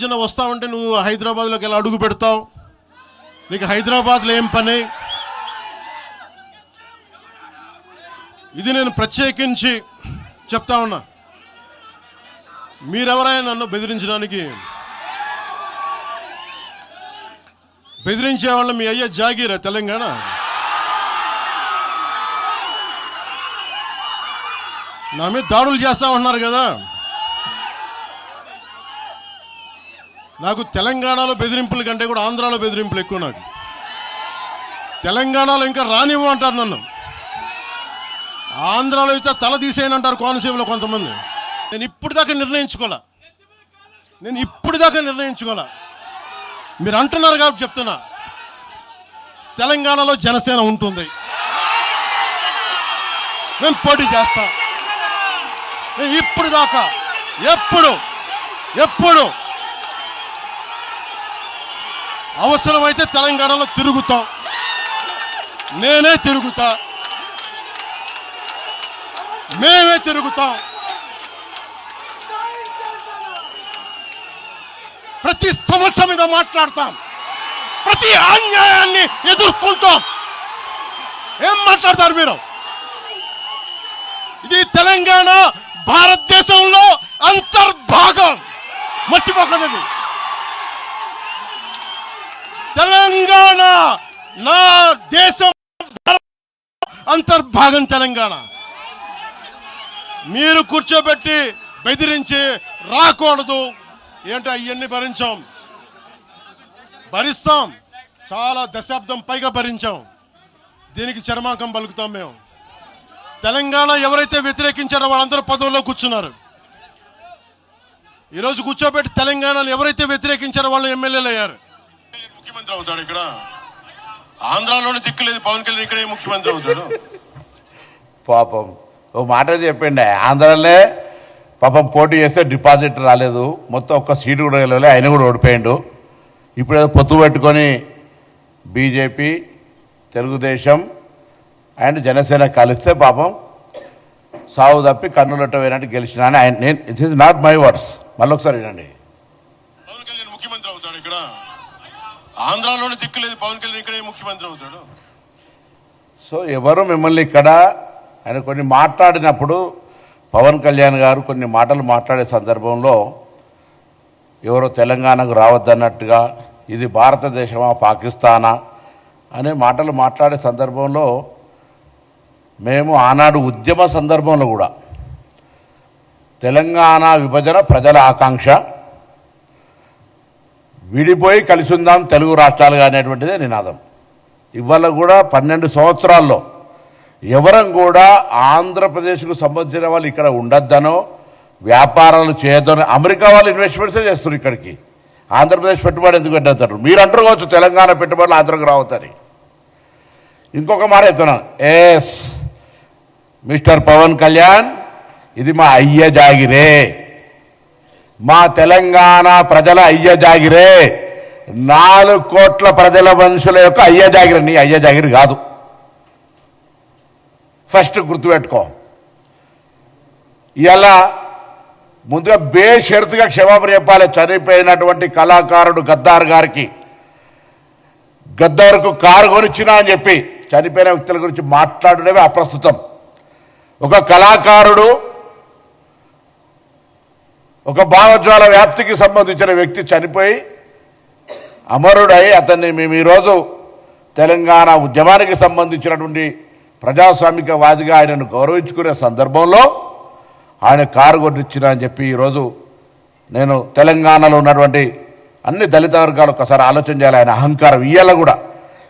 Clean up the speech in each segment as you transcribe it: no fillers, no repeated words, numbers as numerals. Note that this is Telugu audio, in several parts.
జన వస్తావంటే నువ్వు హైదరాబాద్లోకి ఎలా అడుగు పెడతావు? నీకు హైదరాబాద్లో ఏం పని? ఇది నేను ప్రత్యేకించి చెప్తా ఉన్నా. మీరెవరైనా నన్ను బెదిరించడానికి, బెదిరించే వాళ్ళ మీ అయ్యే జాగీరా తెలంగాణ? నా మీద దాడులు చేస్తా ఉన్నారు కదా. నాకు తెలంగాణలో బెదిరింపుల కంటే కూడా ఆంధ్రాలో బెదిరింపులు ఎక్కువ. నాకు తెలంగాణలో ఇంకా రానివ్వమంటారు నన్ను, ఆంధ్రాలో అయితే తల తీసేయనంటారు కోనసీమలో కొంతమంది. నేను ఇప్పుడు దాకా నిర్ణయించుకోలే. మీరు అంటున్నారు కాబట్టి చెప్తున్నా, తెలంగాణలో జనసేన ఉంటుంది, నేను పోటీ చేస్తా. నేను ఇప్పుడు దాకా ఎప్పుడు అవసరమైతే తెలంగాణలో తిరుగుతాం, నేనే తిరుగుతా, మేమే తిరుగుతాం. ప్రతి సమస్య మీద మాట్లాడతాం, ప్రతి అన్యాయాన్ని ఎదుర్కొంటాం. ఏం మాట్లాడతారు మీరు? ఇది తెలంగాణ భారతదేశంలో అంతర్భాగం, మర్చిపోకండి. తెలంగాణ నా దేశం అంతర్భాగం. తెలంగాణ మీరు కూర్చోబెట్టి బెదిరించి రాకూడదు. ఏంటో అవన్నీ భరిస్తాం, చాలా దశాబ్దం పైగా భరించాం. దీనికి చర్మాంకం పలుకుతాం మేము. తెలంగాణ ఎవరైతే వ్యతిరేకించారో వాళ్ళందరూ పదవుల్లో కూర్చున్నారు. ఈరోజు కూర్చోబెట్టి తెలంగాణలో ఎవరైతే వ్యతిరేకించారో వాళ్ళు ఎమ్మెల్యేలు అయ్యారు. ముఖ్యమంత్రి అవుతాడు. ఇక్కడ ఆంధ్రాలోనే దిక్కులేదు పవన్ కళ్యాణ్, ఇక్కడే ముఖ్యమంత్రి అవుతాడు. పాపం ఓ మాట చెప్పండి, ఆంధ్రాలోనే పాపం పోటీ చేస్తే డిపాజిట్ రాలేదు, మొత్తం ఒక్క సీటు కూడా వెళ్ళలే, ఆయన కూడా ఓడిపోయిండు. ఇప్పుడు ఏదో పొత్తు పెట్టుకొని బీజేపీ, తెలుగుదేశం అండ్ జనసేన కలిస్తే పాపం సాగు తప్పి కన్నులట్ట పోయినట్టు గెలిచిన అని ఆయన. నేను it is not my words, మళ్ళీ ఒకసారి వినండి. పవన్ కళ్యాణ్ ముఖ్యమంత్రి అవుతాడు. ఇక్కడ ఆంధ్రాలోనే దిక్కులేదు పవన్ కళ్యాణ్, ఇక్కడే ముఖ్యమంత్రి అవుతాడు. సో ఎవరు మిమ్మల్ని ఇక్కడ ఆయన కొన్ని మాట్లాడినప్పుడు పవన్ కళ్యాణ్ గారు కొన్ని మాటలు మాట్లాడే సందర్భంలో ఎవరో తెలంగాణకు రావద్దన్నట్టుగా, ఇది భారతదేశమా పాకిస్తానా అనే మాటలు మాట్లాడే సందర్భంలో మేము ఆనాడు ఉద్యమ సందర్భంలో కూడా తెలంగాణ విభజన ప్రజల ఆకాంక్ష, విడిపోయి కలిసి ఉందాం తెలుగు రాష్ట్రాలుగా అనేటువంటిదే నినాదం. ఇవాళ కూడా 12 సంవత్సరాల్లో ఎవరం కూడా ఆంధ్రప్రదేశ్కు సంబంధించిన వాళ్ళు ఇక్కడ ఉండొద్దనో వ్యాపారాలు చేయొద్దనో, అమెరికా వాళ్ళు ఇన్వెస్ట్మెంట్సే చేస్తున్నారు ఇక్కడికి, ఆంధ్రప్రదేశ్ పెట్టుబడి ఎందుకు పెట్టేస్తారు? మీరు అంటారు కావచ్చు తెలంగాణ పెట్టుబడులు ఆంధ్రకు రావద్దని. ఇంకొక మాట చెప్తున్నాను, ఎస్ మిస్టర్ పవన్ కళ్యాణ్, ఇది మా అయ్య జాగిరే, మా తెలంగాణ ప్రజల అయ్య జాగిరే, 4 కోట్ల ప్రజల మనుషుల యొక్క అయ్య జాగిరి, నీ అయ్య జాగిరి కాదు. ఫస్ట్ గుర్తుపెట్టుకో. ఇలా ముందుగా బేషరతుగా క్షమాపణ చెప్పాలి చనిపోయినటువంటి కళాకారుడు గద్దార్ గారికి. గద్దార్కు కారు కొనిచ్చినా అని చెప్పి చనిపోయిన వ్యక్తుల గురించి మాట్లాడడమే అప్రస్తుతం. ఒక కళాకారుడు, ఒక భావజ్వాల వ్యాప్తికి సంబంధించిన వ్యక్తి చనిపోయి అమరుడై అతన్ని మేము ఈరోజు తెలంగాణ ఉద్యమానికి సంబంధించినటువంటి ప్రజాస్వామికవాదిగా ఆయనను గౌరవించుకునే సందర్భంలో ఆయన కారు కొట్టించినా అని చెప్పి ఈరోజు నేను తెలంగాణలో ఉన్నటువంటి అన్ని దళిత వర్గాలు ఒకసారి ఆలోచన చేయాలి. ఆయన అహంకారం ఇయ్యాల కూడా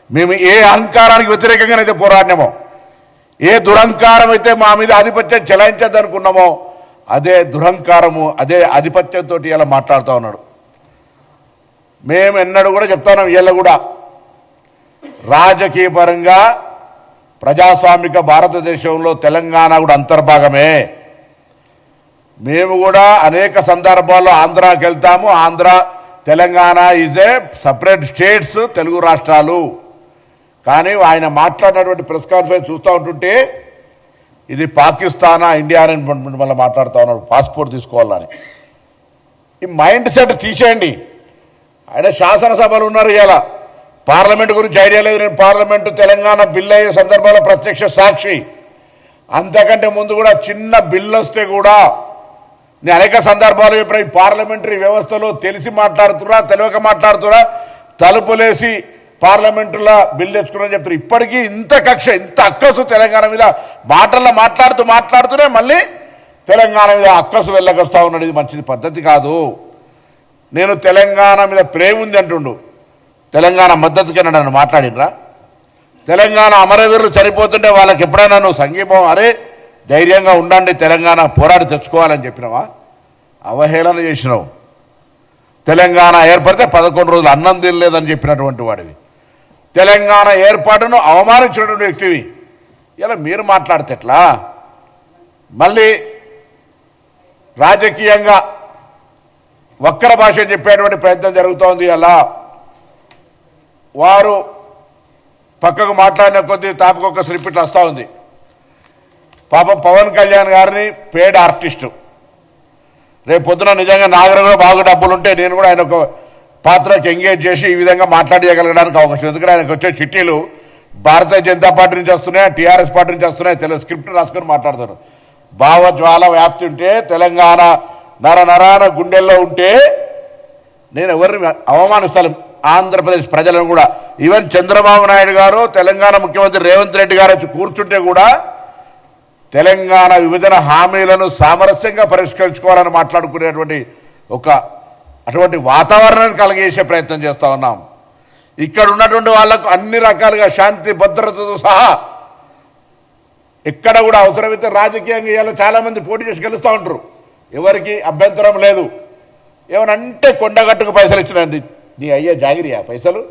మేము ఏ అహంకారానికి వ్యతిరేకంగానైతే పోరాడినామో, ఏ దురహంకారం అయితే మా మీద ఆధిపత్యం చెలాయించద్దనుకున్నామో అదే దురహంకారము, అదే ఆధిపత్యంతో ఇలా మాట్లాడుతూ ఉన్నాడు. మేము ఎన్నడూ కూడా చెప్తా ఉన్నాం, ఇవాళ కూడా రాజకీయ పరంగా ప్రజాస్వామిక భారతదేశంలో తెలంగాణ కూడా అంతర్భాగమే. మేము కూడా అనేక సందర్భాల్లో ఆంధ్రాకి వెళ్తాము. Andhra, Telangana is a separate states, Telugu రాష్ట్రాలు. కానీ ఆయన మాట్లాడినటువంటి ప్రెస్ కాన్ఫరెన్స్ చూస్తూ ఉంటుంటే ఇది పాకిస్తానా ఇండియా అని మళ్ళీ మాట్లాడుతూ ఉన్నారు, పాస్పోర్ట్ తీసుకోవాలని. ఈ మైండ్ సెట్ తీసేయండి. ఆయన శాసనసభలు ఉన్నారు, ఇలా పార్లమెంట్ గురించి ఐడియా లేదు. నేను పార్లమెంటు తెలంగాణ బిల్ అయ్యే సందర్భంలో ప్రత్యక్ష సాక్షి. అంతకంటే ముందు కూడా చిన్న బిల్లు వస్తే కూడా నేను అనేక సందర్భాలు చెప్పిన ఈ పార్లమెంటరీ వ్యవస్థలో తెలిసి మాట్లాడుతురా తెలియక మాట్లాడుతురా తలుపులేసి పార్లమెంటులో బిల్ తెచ్చుకున్నారని చెప్తారు. ఇప్పటికీ ఇంత కక్ష ఇంత అక్కసు తెలంగాణ మీద మాటల్లో మాట్లాడుతూనే మళ్ళీ తెలంగాణ మీద అక్కసు వెళ్ళకొస్తా ఉన్నాడు. ఇది మంచిది పద్ధతి కాదు. నేను తెలంగాణ మీద ప్రేమ ఉంది అంటుండు, తెలంగాణ మద్దతుకి నన్ను మాట్లాడినరా? తెలంగాణ అమరవీరులు చనిపోతుంటే వాళ్ళకి ఎప్పుడైనా నువ్వు సంఘీభావం అరే ధైర్యంగా ఉండండి తెలంగాణ పోరాడి తెచ్చుకోవాలని చెప్పినావా? అవహేళన చేసినావు. తెలంగాణ ఏర్పడితే 11 రోజులు అన్నం తినలేదని చెప్పినటువంటి వాడివి, తెలంగాణ ఏర్పాటును అవమానించినటువంటి వ్యక్తివి. ఇలా మీరు మాట్లాడితే ఎట్లా? మళ్ళీ రాజకీయంగా వక్ర భాష చెప్పేటువంటి ప్రయత్నం జరుగుతోంది. అలా వారు పక్కకు మాట్లాడిన కొద్దీ తాపకొక్క స్లిప్పిట్లు వస్తూ ఉంది. పాపం పవన్ కళ్యాణ్ గారిని పేడ్ ఆర్టిస్టు, రేపు పొద్దున నిజంగా నాగర కూడా బాగా డబ్బులుంటే నేను కూడా ఆయన ఒక పాత్రకి ఎంగేజ్ చేసి ఈ విధంగా మాట్లాడగలగడానికి అవకాశం. ఎందుకంటే ఆయనకు వచ్చే చిట్టీలు భారతీయ జనతా పార్టీ నుంచి వస్తున్నాయి, టీఆర్ఎస్ పార్టీ నుంచి వస్తున్నాయి. తెలుగు స్క్రిప్ట్ రాసుకొని మాట్లాడతారు. భావజ్వాల వ్యాప్తి ఉంటే తెలంగాణ నరాన గుండెల్లో ఉంటే నేను ఎవరిని అవమానిస్తాను? ఆంధ్రప్రదేశ్ ప్రజలను కూడా. ఈవెన్ చంద్రబాబు నాయుడు గారు తెలంగాణ ముఖ్యమంత్రి రేవంత్ రెడ్డి గారు వచ్చి కూర్చుంటే కూడా తెలంగాణ విభజన హామీలను సామరస్యంగా పరిష్కరించుకోవాలని మాట్లాడుకునేటువంటి అటువంటి వాతావరణాన్ని కలిగేసే ప్రయత్నం చేస్తూ ఉన్నాం. ఇక్కడ ఉన్నటువంటి వాళ్లకు అన్ని రకాలుగా శాంతి భద్రతతో సహా ఎక్కడ కూడా అవసరమైతే రాజకీయంగా ఇవాళ చాలా మంది పోటీ చేసి గెలుస్తూ ఉంటారు, ఎవరికి అభ్యంతరం లేదు. ఏమనంటే కొండగట్టుకు పైసలు ఇచ్చినండి, నీ అయ్యే జాగిరియా పైసలు?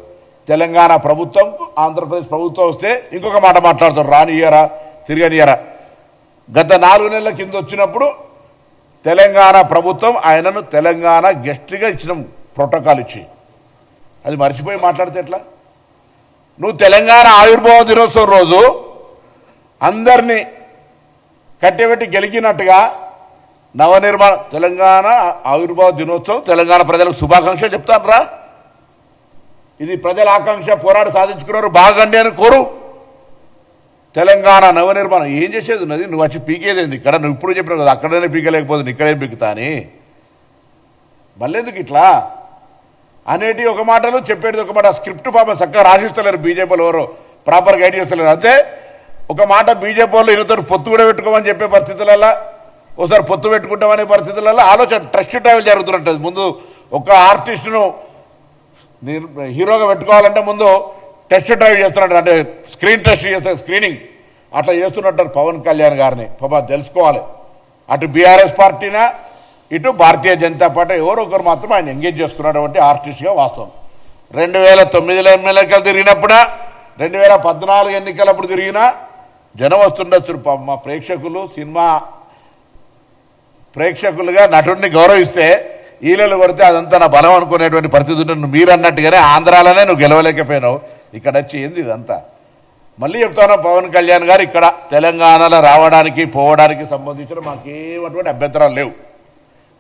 తెలంగాణ ప్రభుత్వం ఆంధ్రప్రదేశ్ ప్రభుత్వం వస్తే ఇంకొక మాట మాట్లాడతారు, రానియరా తిరగనియరా. గత 4 నెలల కింద వచ్చినప్పుడు తెలంగాణ ప్రభుత్వం ఆయనను తెలంగాణ గెస్ట్గా ఇచ్చిన ప్రోటోకాల్ ఇచ్చి అది మర్చిపోయి మాట్లాడితే ఎట్లా? నువ్వు తెలంగాణ ఆవిర్భావ దినోత్సవం రోజు అందరినీ కట్టెబెట్టి గెలికినట్టుగా నవనిర్మాణ తెలంగాణ ఆవిర్భావ దినోత్సవం తెలంగాణ ప్రజలకు శుభాకాంక్షలు చెప్తాను రా. ఇది ప్రజల ఆకాంక్ష, పోరాడి సాధించుకున్నారు, బాగండి అని కోరు. తెలంగాణ నవనిర్మాణం ఏం చేసేది ఉన్నది? నువ్వు వచ్చి పీకేదేంది ఇక్కడ? నువ్వు ఇప్పుడు చెప్పినావు కదా అక్కడనే పీకలేకపోతుంది ఇక్కడేం పీకుతా అని. మళ్ళీ ఎందుకు ఇట్లా అనేటి ఒక మాటలు చెప్పేది ఒక మాట. స్క్రిప్ట్ పాపం చక్కగా రాసిస్తలేరు బీజేపీలో, ఎవరో ప్రాపర్ గైడ్ చేస్తలేరు. అంతే ఒక మాట బీజేపీ వాళ్ళు ఇరుతారు పొత్తు కూడా పెట్టుకోమని చెప్పే పరిస్థితులలో, ఒకసారి పొత్తు పెట్టుకుంటామనే పరిస్థితులలో ఆలోచన ట్రస్ట్ ట్రావెల్ జరుగుతున్నట్టు. ముందు ఒక ఆర్టిస్టును హీరోగా పెట్టుకోవాలంటే ముందు టెస్ట్ డ్రైవ్ చేస్తున్నట్టు, అంటే స్క్రీన్ టెస్ట్ చేస్తారు, స్క్రీనింగ్ అట్లా చేస్తున్నట్టు పవన్ కళ్యాణ్ గారిని పాప తెలుసుకోవాలి. అటు బీఆర్ఎస్ పార్టీనా ఇటు భారతీయ జనతా పార్టీ ఎవరో ఒకరు మాత్రం ఆయన ఎంగేజ్ చేసుకున్నటువంటి ఆర్టిస్ట్గా వాస్తవం. 2009లో ఎమ్మెల్యేలు తిరిగినప్పుడా 2014 ఎన్నికలప్పుడు తిరిగినా జనం వస్తుండొచ్చు. మా ప్రేక్షకులు సినిమా ప్రేక్షకులుగా నటుడిని గౌరవిస్తే ఈలలు కొడితే అదంతా నా బలం అనుకునేటువంటి పరిస్థితి ఉంటుంది. మీరు అన్నట్టుగానే ఆంధ్రాలోనే నువ్వు గెలవలేకపోయినావు, ఇక్కడ వచ్చి ఏంది ఇదంతా? మళ్ళీ చెప్తాను, పవన్ కళ్యాణ్ గారు ఇక్కడ తెలంగాణలో రావడానికి పోవడానికి సంబంధించిన మాకేమటువంటి అభ్యంతరాలు లేవు.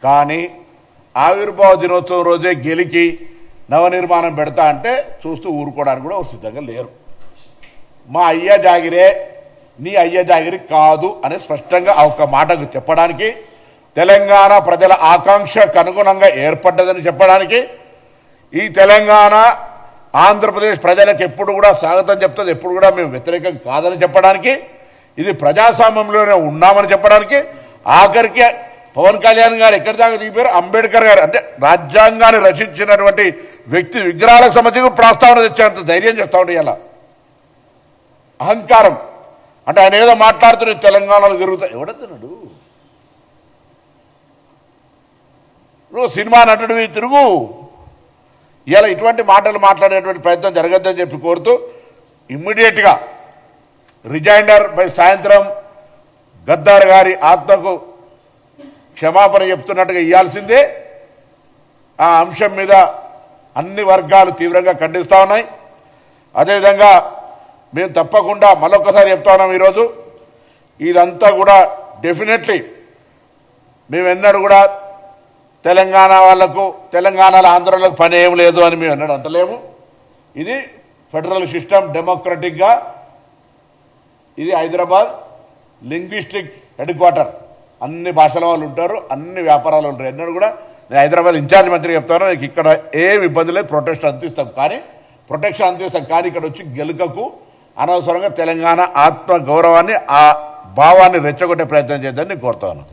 కానీ ఆవిర్భావ దినోత్సవం రోజే గెలికి నవనిర్మాణం పెడతా అంటే చూస్తూ ఊరుకోవడానికి కూడా సిద్ధంగా లేరు. మా అయ్య జాగిరే నీ అయ్య జాగిరి కాదు అని స్పష్టంగా ఒక మాటకు చెప్పడానికి, తెలంగాణ ప్రజల ఆకాంక్షకు అనుగుణంగా ఏర్పడ్డదని చెప్పడానికి, ఈ తెలంగాణ ఆంధ్రప్రదేశ్ ప్రజలకు ఎప్పుడు కూడా స్వాగతం చెప్తుంది, ఎప్పుడు కూడా మేము వ్యతిరేకం కాదని చెప్పడానికి, ఇది ప్రజాస్వామ్యంలోనే ఉన్నామని చెప్పడానికి, ఆఖరికి పవన్ కళ్యాణ్ గారు ఎక్కడి దాకా దిగిపోయారు, అంబేద్కర్ గారు అంటే రాజ్యాంగాన్ని రచించినటువంటి వ్యక్తి విగ్రహాలకు సంబంధించి ప్రస్తావన తెచ్చేంత ధైర్యం చెప్తా ఉంటే ఇలా అహంకారం. అంటే ఆయన ఏదో మాట్లాడుతున్న తెలంగాణలో తిరుగుతా ఎవడన్నాడు? నువ్వు సినిమా నటుడివి తిరుగు. ఇలా ఇటువంటి మాటలు మాట్లాడేటువంటి ప్రయత్నం జరగద్దని చెప్పి కోరుతూ ఇమ్మీడియట్గా రిజైండర్ బై సాయంత్రం గద్దార్ గారి ఆత్మకు క్షమాపణ చెప్తున్నట్టుగా ఇవ్వాల్సిందే. ఆ అంశం మీద అన్ని వర్గాలు తీవ్రంగా ఖండిస్తూ ఉన్నాయి. అదేవిధంగా మేము తప్పకుండా మరొకసారి చెప్తా ఉన్నాం, ఈరోజు ఇదంతా కూడా డెఫినెట్లీ మేము ఎన్నడూ కూడా తెలంగాణ వాళ్లకు తెలంగాణలో ఆంధ్రలకు పని ఏం లేదు అని మేము అన్నాడు అంటలేము. ఇది ఫెడరల్ సిస్టమ్, డెమోక్రటిక్గా ఇది హైదరాబాద్ లింగ్విస్టిక్ హెడ్ క్వార్టర్. అన్ని భాషల వాళ్ళు ఉంటారు, అన్ని వ్యాపారాలు ఉంటారు. ఎన్నడూ కూడా నేను హైదరాబాద్ ఇన్ఛార్జ్ మంత్రి చెప్తాను, నీకు ఇక్కడ ఏం ఇబ్బంది లేదు, ప్రొటెక్షన్ అందిస్తాం కానీ ఇక్కడ వచ్చి గెలుకకు అనవసరంగా తెలంగాణ ఆత్మ గౌరవాన్ని, ఆ భావాన్ని రెచ్చగొట్టే ప్రయత్నం చేద్దని నేను కోరుతాను.